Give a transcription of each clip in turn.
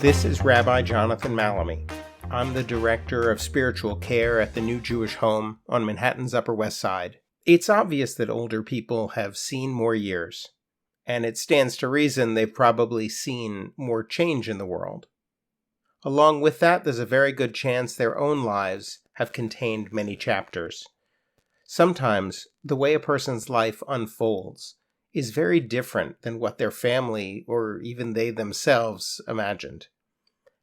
This is Rabbi Jonathan Malamy. I'm the Director of Spiritual Care at the New Jewish Home on Manhattan's Upper West Side. It's obvious that older people have seen more years, and it stands to reason they've probably seen more change in the world. Along with that, there's a very good chance their own lives have contained many chapters. Sometimes, the way a person's life unfolds is very different than what their family or even they themselves imagined.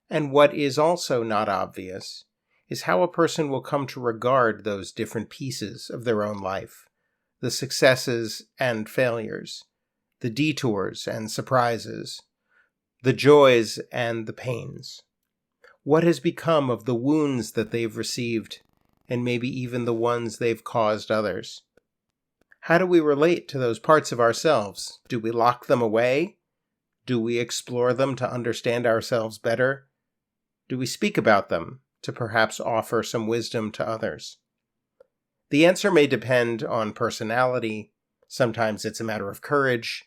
And what is also not obvious is how a person will come to regard those different pieces of their own life, the successes and failures, the detours and surprises, the joys and the pains. What has become of the wounds that they've received, and maybe even the ones they've caused others? How do we relate to those parts of ourselves? Do we lock them away? Do we explore them to understand ourselves better? Do we speak about them to perhaps offer some wisdom to others? The answer may depend on personality. Sometimes it's a matter of courage,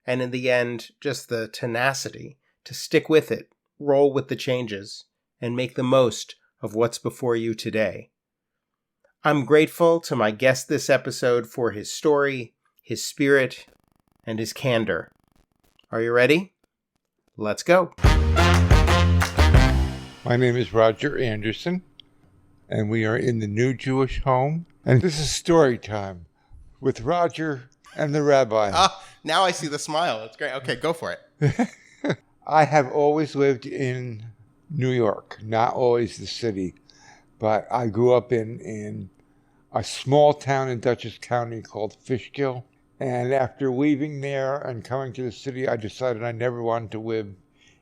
and in the end, just the tenacity to stick with it, roll with the changes, and make the most of what's before you today. I'm grateful to my guest this episode for his story, his spirit, and his candor. Are you ready? Let's go. My name is Roger Anderson, and we are in the New Jewish Home. And this is story time with Roger and the rabbi. Now I see the smile. It's great. Okay, go for it. I have always lived in New York, not always the city, but I grew up in a small town in Dutchess County called Fishkill. And after leaving there and coming to the city, I decided I never wanted to live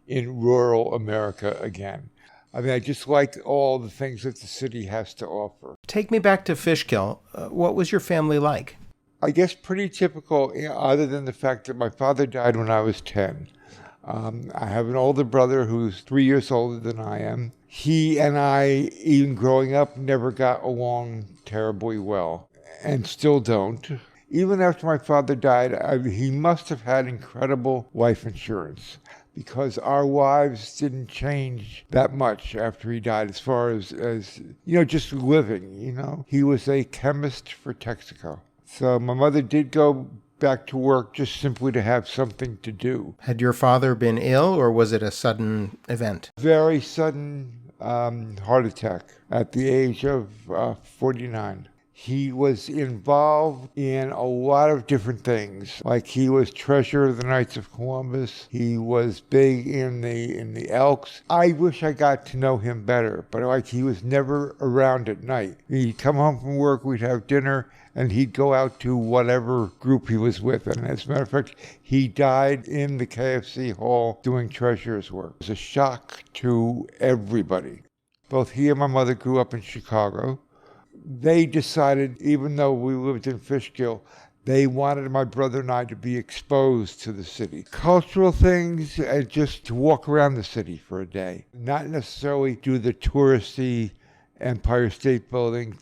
in rural America again. I mean, I just liked all the things that the city has to offer. Take me back to Fishkill. What was your family like? I guess pretty typical, other than the fact that my father died when I was 10. I have an older brother who's 3 years older than I am. He and I, even growing up, never got along terribly well, and still don't. Even after my father died, he must have had incredible life insurance, because our lives didn't change that much after he died as far as just living, He was a chemist for Texaco. So my mother did go back to work just simply to have something to do. Had your father been ill, or was it a sudden event? Very sudden heart attack at the age of 49. He was involved in a lot of different things. Like he was treasurer of the Knights of Columbus. He was big in the Elks. I wish I got to know him better, but he was never around at night. He'd come home from work, we'd have dinner, and he'd go out to whatever group he was with. And as a matter of fact, he died in the KFC hall doing treasurer's work. It was a shock to everybody. Both he and my mother grew up in Chicago. They decided, even though we lived in Fishkill, they wanted my brother and I to be exposed to the city. Cultural things, and just to walk around the city for a day. Not necessarily do the touristy Empire State Building,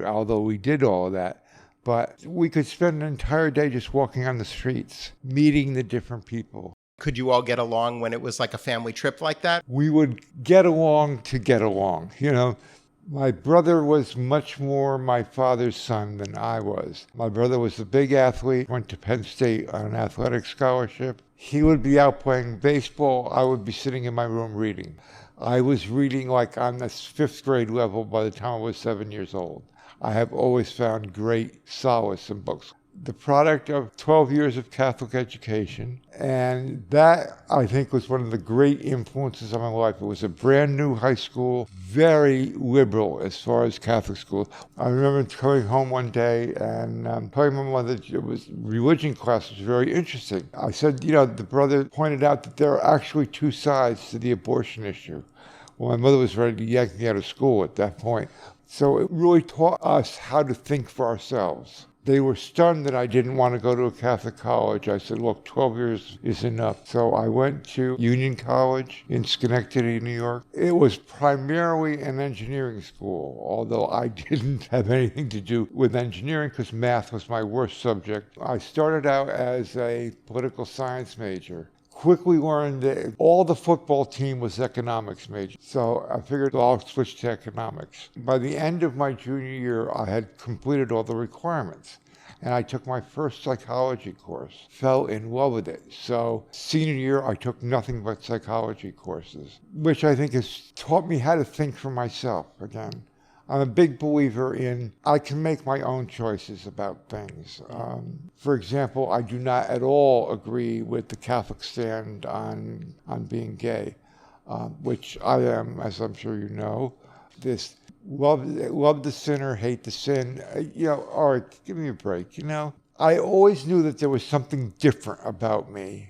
although we did all of that. But we could spend an entire day just walking on the streets, meeting the different people. Could you all get along when it was like a family trip like that? We would get along to get along, My brother was much more my father's son than I was. My brother was a big athlete, went to Penn State on an athletic scholarship. He would be out playing baseball. I would be sitting in my room reading. I was reading like on the 5th grade level by the time I was 7 years old. I have always found great solace in books. The product of 12 years of Catholic education, and that, I think, was one of the great influences on my life. It was a brand new high school, very liberal as far as Catholic school. I remember coming home one day and telling my mother religion class was very interesting. I said, the brother pointed out that there are actually two sides to the abortion issue. Well, my mother was ready to yank me out of school at that point. So it really taught us how to think for ourselves. They were stunned that I didn't want to go to a Catholic college. I said, look, 12 years is enough. So I went to Union College in Schenectady, New York. It was primarily an engineering school, although I didn't have anything to do with engineering because math was my worst subject. I started out as a political sines major. quickly learned that all the football team was economics major. So I figured I'll switch to economics. By the end of my junior year, I had completed all the requirements. And I took my first psychology course, fell in love with it. So senior year, I took nothing but psychology courses, which I think has taught me how to think for myself again. I'm a big believer in I can make my own choices about things. For example, I do not at all agree with the Catholic stand on being gay, which I am, as I'm sure you know. This love the sinner, hate the sin. All right, give me a break. I always knew that there was something different about me.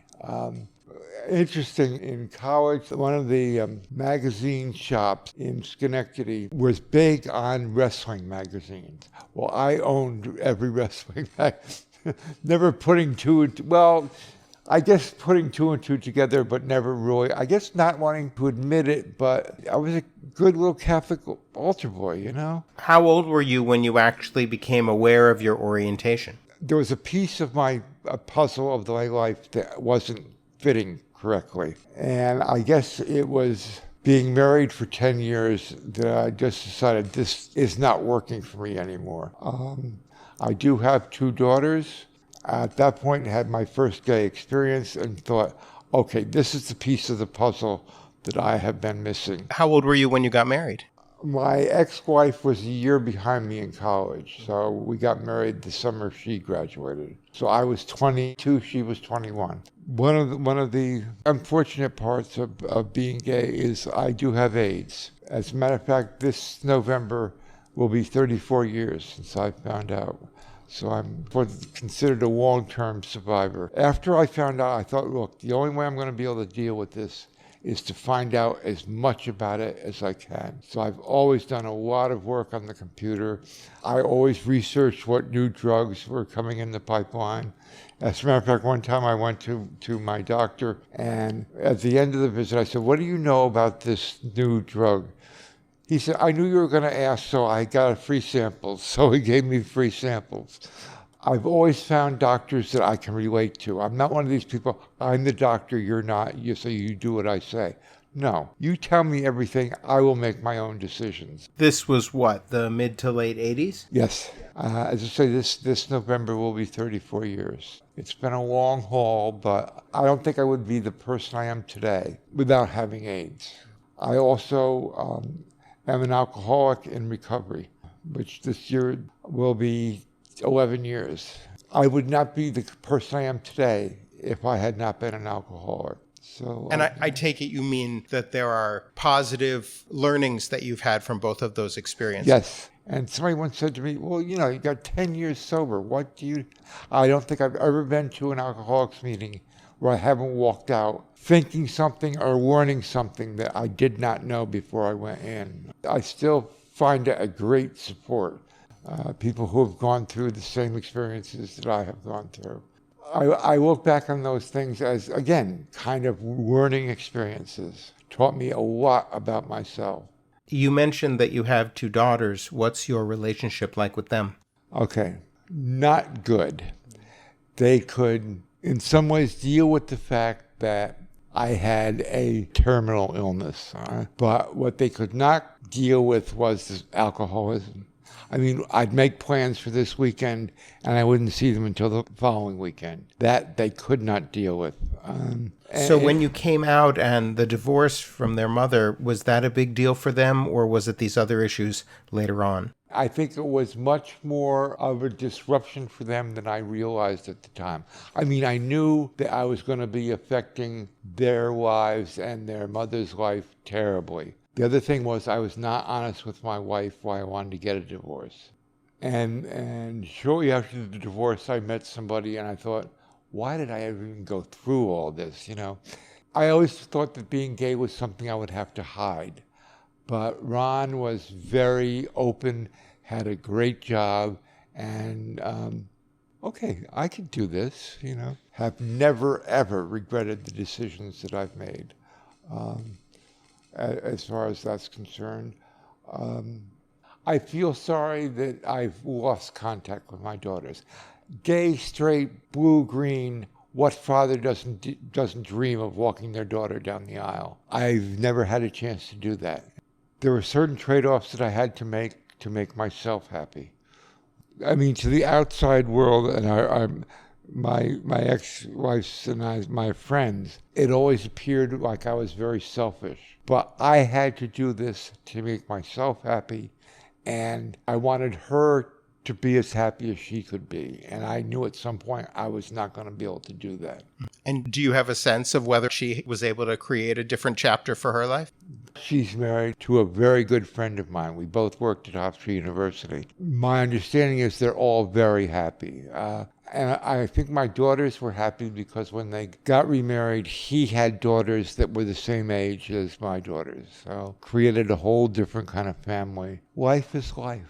Interesting, in college, one of the magazine shops in Schenectady was big on wrestling magazines. Well, I owned every wrestling magazine, never putting two and two, well, I guess putting two and two together, but never really, I guess not wanting to admit it, but I was a good little Catholic altar boy, How old were you when you actually became aware of your orientation? There was a piece of my puzzle of my life that wasn't fitting correctly. And I guess it was being married for 10 years that I just decided this is not working for me anymore. I do have 2 daughters. At that point, I had my first gay experience and thought, okay, this is the piece of the puzzle that I have been missing. How old were you when you got married? My ex-wife was a year behind me in college, so we got married the summer she graduated. So I was 22, she was 21. One of the unfortunate parts of being gay is I do have AIDS. As a matter of fact, this November will be 34 years since I found out. So I'm considered a long-term survivor. After I found out, I thought, look, the only way I'm going to be able to deal with this is to find out as much about it as I can. So I've always done a lot of work on the computer. I always researched what new drugs were coming in the pipeline. As a matter of fact, one time I went to my doctor, and at the end of the visit, I said, what do you know about this new drug? He said, I knew you were going to ask, so I got a free sample. So he gave me free samples. I've always found doctors that I can relate to. I'm not one of these people, I'm the doctor, you're not, so you do what I say. No, you tell me everything, I will make my own decisions. This was what, the mid to late 80s? Yes. As I say, this November will be 34 years. It's been a long haul, but I don't think I would be the person I am today without having AIDS. I also am an alcoholic in recovery, which this year will be 11 years. I would not be the person I am today if I had not been an alcoholic. So, and I take it you mean that there are positive learnings that you've had from both of those experiences? Yes. And somebody once said to me, well, you got 10 years sober. I don't think I've ever been to an alcoholics meeting where I haven't walked out thinking something or learning something that I did not know before I went in. I still find it a great support. People who have gone through the same experiences that I have gone through. I look back on those things as, again, kind of learning experiences. Taught me a lot about myself. You mentioned that you have 2 daughters. What's your relationship like with them? Okay, not good. They could, in some ways, deal with the fact that I had a terminal illness. But what they could not deal with was this alcoholism. I mean, I'd make plans for this weekend, and I wouldn't see them until the following weekend. That they could not deal with. So when you came out and the divorce from their mother, was that a big deal for them, or was it these other issues later on? I think it was much more of a disruption for them than I realized at the time. I mean, I knew that I was going to be affecting their lives and their mother's life terribly. The other thing was I was not honest with my wife why I wanted to get a divorce. And shortly after the divorce, I met somebody and I thought, why did I ever even go through all this, I always thought that being gay was something I would have to hide. But Ron was very open, had a great job, and okay, I can do this, Have never, ever regretted the decisions that I've made. As far as that's concerned. I feel sorry that I've lost contact with my daughters. Gay, straight, blue, green, What father doesn't dream of walking their daughter down the aisle? I've never had a chance to do that. There were certain trade-offs that I had to make myself happy. I mean, to the outside world and my ex-wife's and my friends, it always appeared like I was very selfish. But I had to do this to make myself happy, and I wanted her to be as happy as she could be. And I knew at some point I was not going to be able to do that. And do you have a sense of whether she was able to create a different chapter for her life? She's married to a very good friend of mine. We both worked at Hofstra University. My understanding is they're all very happy. And I think my daughters were happy because when they got remarried, he had daughters that were the same age as my daughters. So created a whole different kind of family. Life is life.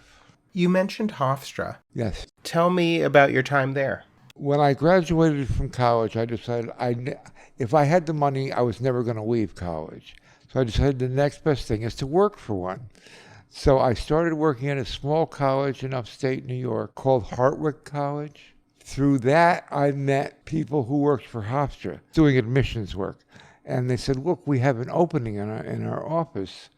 You mentioned Hofstra. Yes. Tell me about your time there. When I graduated from college, I decided if I had the money, I was never going to leave college. So I decided the next best thing is to work for one. So I started working at a small college in upstate New York called Hartwick College. Through that, I met people who worked for Hofstra doing admissions work. And they said, look, we have an opening in our office.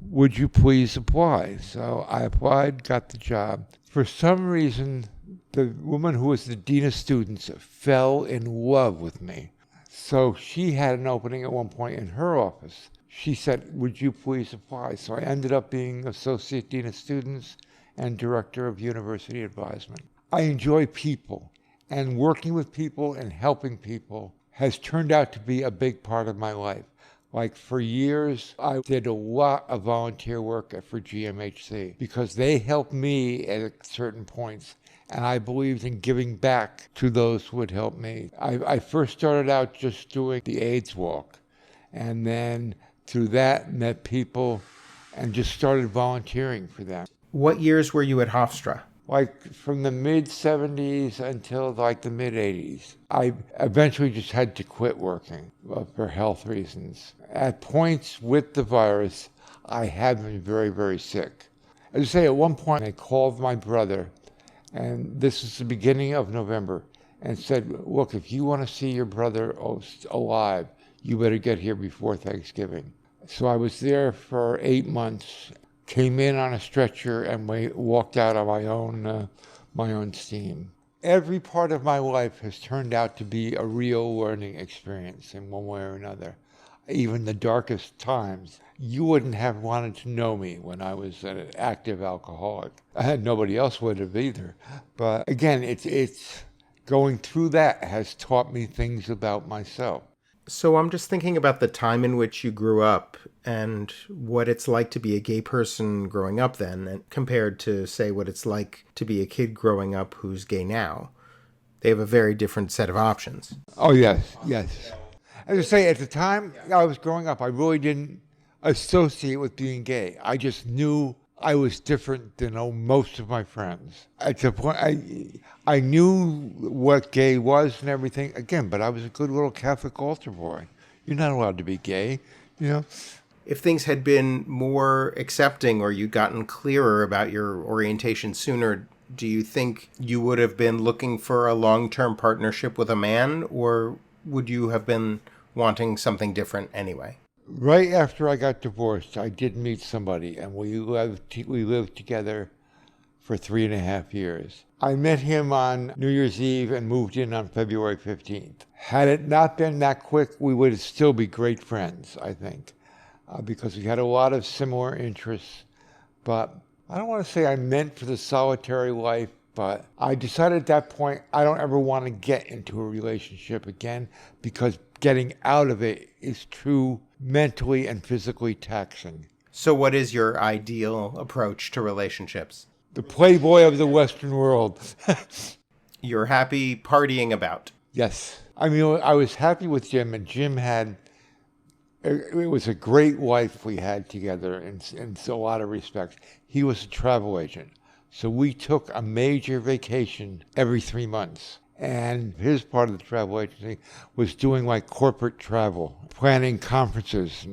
Would you please apply? So I applied, got the job. For some reason, the woman who was the dean of students fell in love with me. So she had an opening at one point in her office. She said, would you please apply? So I ended up being associate dean of students and director of university advisement. I enjoy people, and working with people and helping people has turned out to be a big part of my life. Like for years, I did a lot of volunteer work for GMHC because they helped me at certain points, and I believed in giving back to those who would help me. I first started out just doing the AIDS walk, and then through that met people and just started volunteering for them. What years were you at Hofstra? Like from the mid-'70s until like the mid-'80s. I eventually just had to quit working for health reasons. At points with the virus, I had been very, very sick. As I say, at one point I called my brother, and this is the beginning of November, and said, look, if you want to see your brother alive, you better get here before Thanksgiving. So I was there for 8 months. Came in on a stretcher and walked out on my own steam. Every part of my life has turned out to be a real learning experience in one way or another. Even the darkest times. You wouldn't have wanted to know me when I was an active alcoholic. Nobody else would have either. But again, it's going through that has taught me things about myself. So I'm just thinking about the time in which you grew up and what it's like to be a gay person growing up then, and compared to, say, what it's like to be a kid growing up who's gay now. They have a very different set of options. Oh, yes. As I say, at the time I was growing up, I really didn't associate with being gay. I just knew I was different than most of my friends. At the point, I knew what gay was and everything, again, but I was a good little Catholic altar boy. You're not allowed to be gay, you know? If things had been more accepting or you'd gotten clearer about your orientation sooner, do you think you would have been looking for a long-term partnership with a man, or would you have been wanting something different anyway? Right after I got divorced, I did meet somebody, and we lived together for 3.5 years. I met him on New Year's Eve and moved in on February 15th. Had it not been that quick, we would still be great friends, I think, because we had a lot of similar interests. But I don't want to say I meant for the solitary life, but I decided at that point I don't ever want to get into a relationship again, because getting out of it is too mentally and physically taxing. So what is your ideal approach to relationships? The playboy of the Western world. You're happy partying about. Yes. I mean, I was happy with Jim, and Jim it was a great life we had together in a lot of respects. He was a travel agent. So we took a major vacation every 3 months. And his part of the travel agency was doing like corporate travel, planning conferences,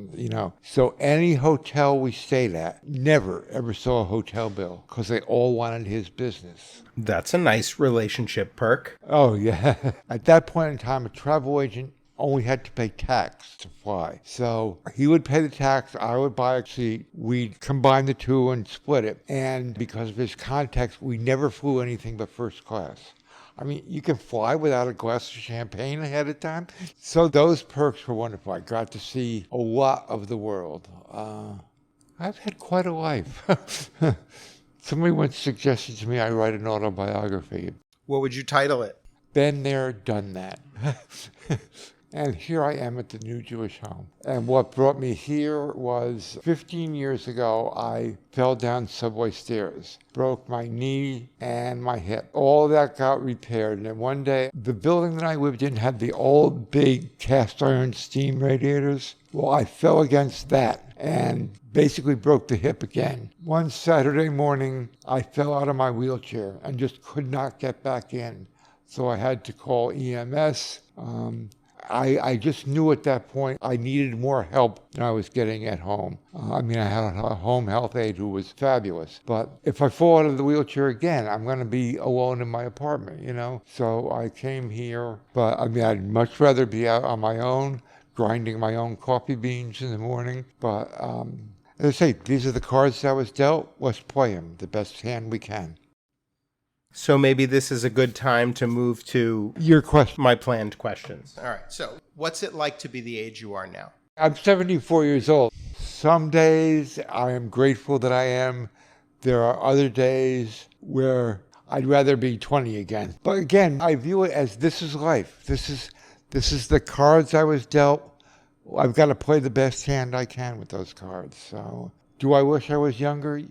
So any hotel we stayed at never ever saw a hotel bill because they all wanted his business. That's a nice relationship perk. Oh, yeah. At that point in time, a travel agent only had to pay tax to fly. So he would pay the tax, I would buy a seat, we'd combine the two and split it. And because of his contacts, we never flew anything but first class. I mean, you can fly without a glass of champagne ahead of time. So those perks were wonderful. I got to see a lot of the world. I've had quite a life. Somebody once suggested to me I write an autobiography. What would you title it? Been there, done that. And here I am at the new Jewish home. And what brought me here was 15 years ago, I fell down subway stairs, broke my knee and my hip. All that got repaired. And then one day, the building that I lived in had the old big cast iron steam radiators. Well, I fell against that and basically broke the hip again. One Saturday morning, I fell out of my wheelchair and just could not get back in. So I had to call EMS. I just knew at that point I needed more help than I was getting at home. I had a home health aide who was fabulous. But if I fall out of the wheelchair again, I'm going to be alone in my apartment, So I came here. But I'd much rather be out on my own, grinding my own coffee beans in the morning. But as I say, these are the cards I was dealt. Let's play them the best hand we can. So maybe this is a good time to move to your question. My planned questions. All right. So what's it like to be the age you are now? I'm 74 years old. Some days I am grateful that I am. There are other days where I'd rather be 20 again. But again, I view it as this is life. This is the cards I was dealt. I've got to play the best hand I can with those cards. So do I wish I was younger?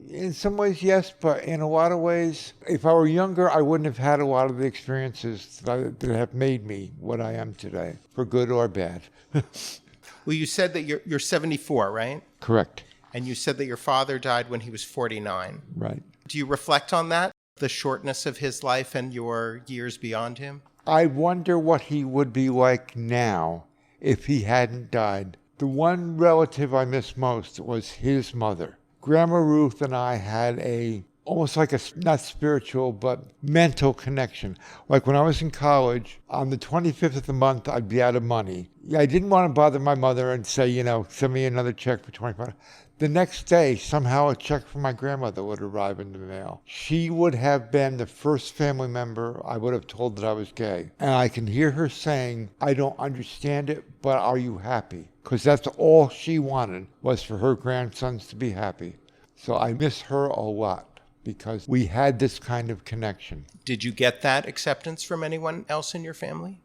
In some ways, yes, but in a lot of ways, if I were younger, I wouldn't have had a lot of the experiences that have made me what I am today, for good or bad. Well, you said that you're 74, right? Correct. And you said that your father died when he was 49. Right. Do you reflect on that, the shortness of his life and your years beyond him? I wonder what he would be like now if he hadn't died. The one relative I miss most was his mother. Grandma Ruth and I had almost like a, not spiritual, but mental connection. Like when I was in college, on the 25th of the month, I'd be out of money. I didn't want to bother my mother and say, send me another check for $25. The next day, somehow a check from my grandmother would arrive in the mail. She would have been the first family member I would have told that I was gay. And I can hear her saying, I don't understand it, but are you happy? Because that's all she wanted, was for her grandsons to be happy. So I miss her a lot because we had this kind of connection. Did you get that acceptance from anyone else in your family?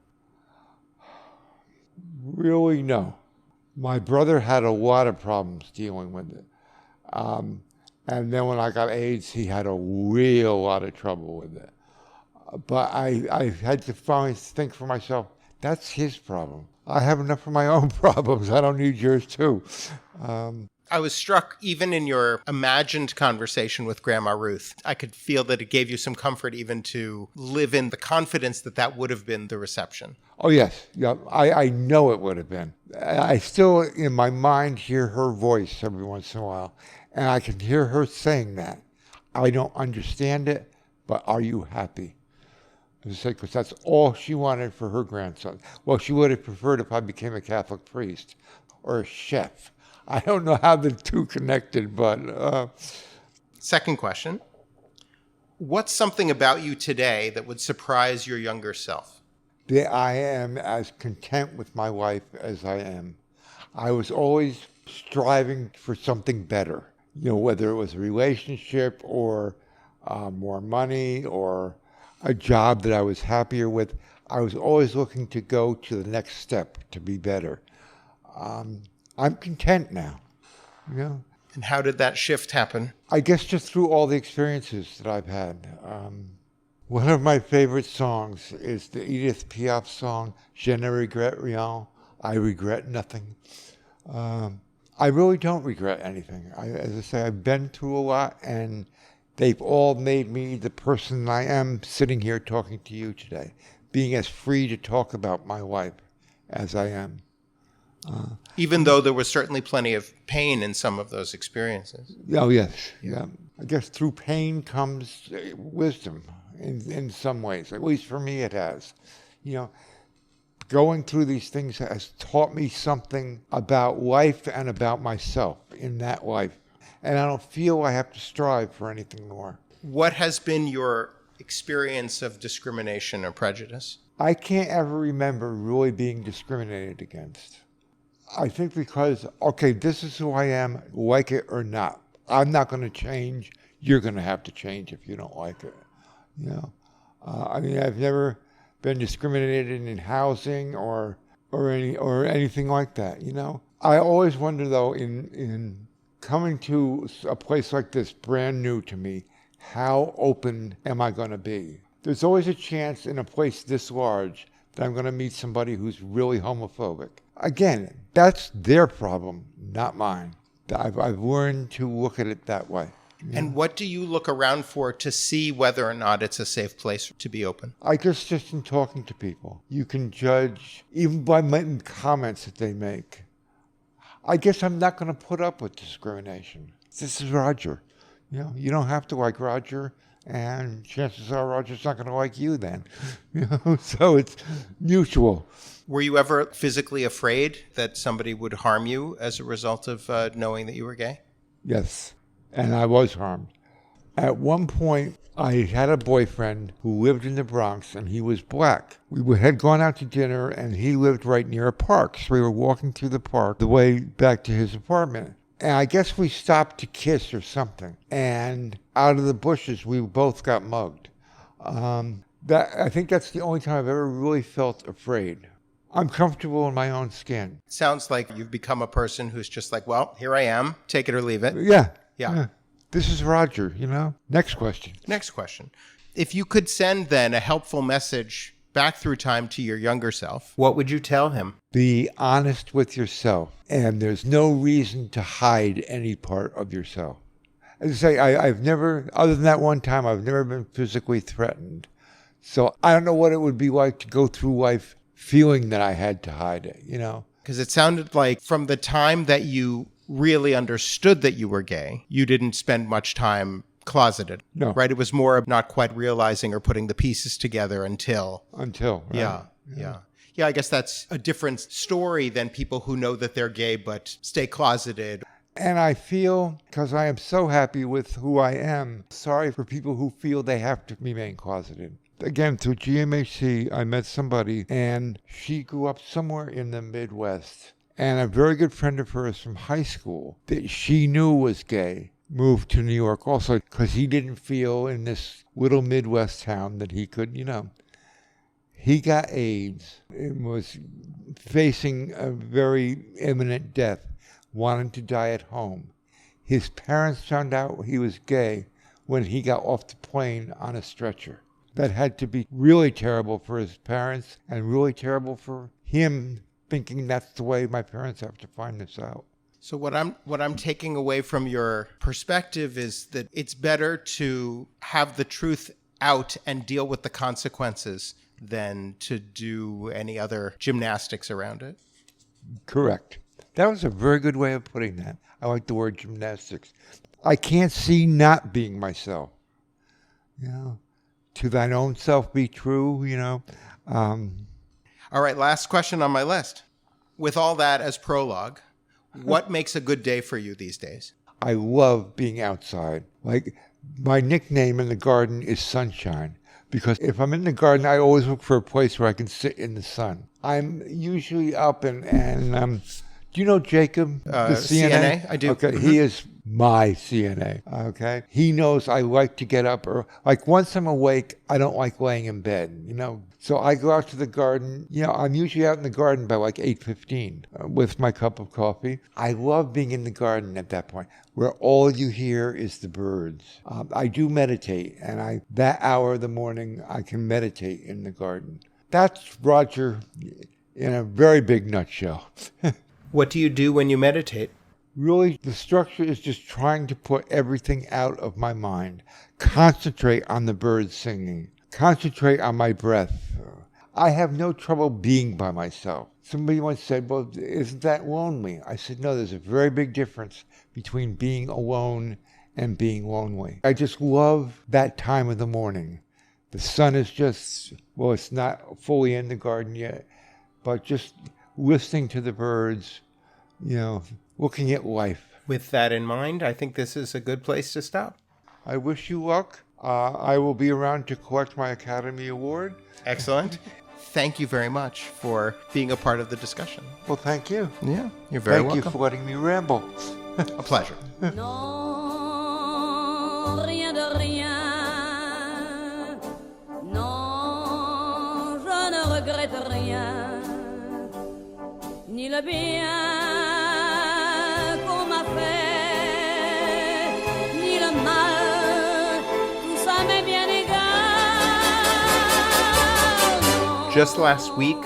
Really, no. My brother had a lot of problems dealing with it. And then when I got AIDS, he had a real lot of trouble with it. But I had to finally think for myself, that's his problem. I have enough of my own problems. I don't need yours too. I was struck, even in your imagined conversation with Grandma Ruth, I could feel that it gave you some comfort even to live in the confidence that would have been the reception. Oh, yes. Yeah, I know it would have been. I still, in my mind, hear her voice every once in a while. And I can hear her saying that. I don't understand it, but are you happy? As I say, because that's all she wanted for her grandson. Well, she would have preferred if I became a Catholic priest or a chef. I don't know how the two connected, but... Second question. What's something about you today that would surprise your younger self? That I am as content with my life as I am. I was always striving for something better, whether it was a relationship or more money or a job that I was happier with. I was always looking to go to the next step to be better. I'm content now, And how did that shift happen? I guess just through all the experiences that I've had. One of my favorite songs is the Edith Piaf song, Je ne regrette rien, I regret nothing. I really don't regret anything. As I say, I've been through a lot, and They've all made me the person I am sitting here talking to you today, being as free to talk about my life as I am. Even though there was certainly plenty of pain in some of those experiences. Oh, yes. Yeah. I guess through pain comes wisdom in some ways. At least for me it has. You know, going through these things has taught me something about life and about myself in that life. And I don't feel I have to strive for anything more. What has been your experience of discrimination or prejudice? I can't ever remember really being discriminated against. I think because, okay, this is who I am, like it or not. I'm not going to change. You're going to have to change if you don't like it. You know, I mean, I've never been discriminated in housing or anything like that. You know, I always wonder though, in coming to a place like this, brand new to me, how open am I going to be? There's always a chance in a place this large that I'm going to meet somebody who's really homophobic. Again, that's their problem, not mine. I've learned to look at it that way. And what do you look around for to see whether or not it's a safe place to be open? I just in talking to people, you can judge even by comments that they make. I guess I'm not going to put up with discrimination. This is Roger. You know, you don't have to like Roger, and chances are Roger's not going to like you then. You know, so it's mutual. Were you ever physically afraid that somebody would harm you as a result of knowing that you were gay? Yes, and I was harmed. At one point, I had a boyfriend who lived in the Bronx, and he was black. We had gone out to dinner, and he lived right near a park. So we were walking through the park the way back to his apartment. And I guess we stopped to kiss or something. And out of the bushes, we both got mugged. I think that's the only time I've ever really felt afraid. I'm comfortable in my own skin. It sounds like you've become a person who's just like, well, here I am, take it or leave it. Yeah. This is Roger, you know? Next question. Next question. If you could send then a helpful message back through time to your younger self, what would you tell him? Be honest with yourself, and there's no reason to hide any part of yourself. As I say, I've never, other than that one time, I've never been physically threatened. So I don't know what it would be like to go through life feeling that I had to hide it, you know? Because it sounded like from the time that you really understood that you were gay, you didn't spend much time closeted. No. Right? It was more of not quite realizing or putting the pieces together until. Right? Yeah, I guess that's a different story than people who know that they're gay but stay closeted. And I feel, because I am so happy with who I am, sorry for people who feel they have to remain closeted. Again, through GMHC, I met somebody, and she grew up somewhere in the Midwest. And a very good friend of hers from high school that she knew was gay moved to New York also because he didn't feel in this little Midwest town that he could, you know. He got AIDS and was facing a very imminent death, wanted to die at home. His parents found out he was gay when he got off the plane on a stretcher. That had to be really terrible for his parents and really terrible for him, thinking that's the way my parents have to find this out. So what I'm taking away from your perspective is that it's better to have the truth out and deal with the consequences than to do any other gymnastics around it. Correct. That was a very good way of putting that. I like the word gymnastics. I can't see not being myself. You know, to thine own self be true, you know. All right, last question on my list. With all that as prologue, what makes a good day for you these days? I love being outside. Like, my nickname in the garden is Sunshine, because if I'm in the garden, I always look for a place where I can sit in the sun. I'm usually up and do you know Jacob, the CNA? I do. Okay, he is my CNA, okay? He knows I like to get up, or like once I'm awake, I don't like laying in bed, you know? So I go out to the garden. You know, I'm usually out in the garden by like 8:15 with my cup of coffee. I love being in the garden at that point, where all you hear is the birds. I do meditate, and that hour of the morning, I can meditate in the garden. That's Roger in a very big nutshell. What do you do when you meditate? Really, the structure is just trying to put everything out of my mind. Concentrate on the birds singing. Concentrate on my breath. I have no trouble being by myself. Somebody once said, well, isn't that lonely? I said, no, there's a very big difference between being alone and being lonely. I just love that time of the morning. The sun is just, well, it's not fully in the garden yet, but just listening to the birds, looking at life. With that in mind, I think this is a good place to stop. I wish you luck. I will be around to collect my Academy Award. Excellent. Thank you very much for being a part of the discussion. Well, thank you. Yeah, you're very welcome. Thank you for letting me ramble. A pleasure. Non, rien de rien. Non, je ne regrette rien. Ni le bien qu'on m'a fait, ni le mal. Tout ça m'est bien égal. Just last week,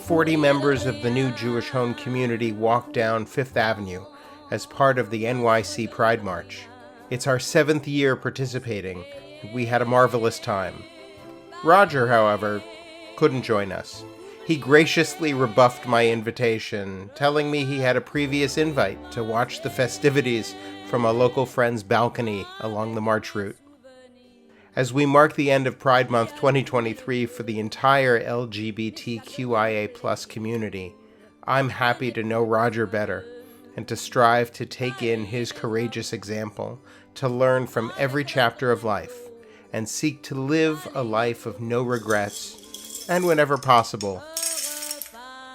40 members of the new Jewish home community walked down Fifth Avenue as part of the NYC Pride March. It's our 7th year participating, and we had a marvelous time. Roger, however, couldn't join us. He graciously rebuffed my invitation, telling me he had a previous invite to watch the festivities from a local friend's balcony along the march route. As we mark the end of Pride Month 2023 for the entire LGBTQIA+ community, I'm happy to know Roger better and to strive to take in his courageous example, to learn from every chapter of life, and seek to live a life of no regrets, and whenever possible,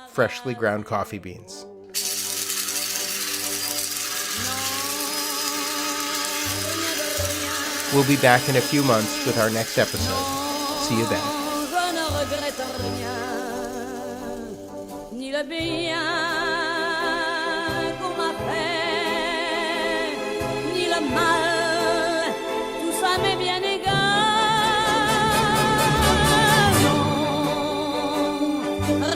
freshly ground coffee beans. We'll be back in a few months with our next episode. See you then. Je ne regrette rien, ni le bien qu'on m'a fait, ni le mal, tout ça m'est bien égal. Non,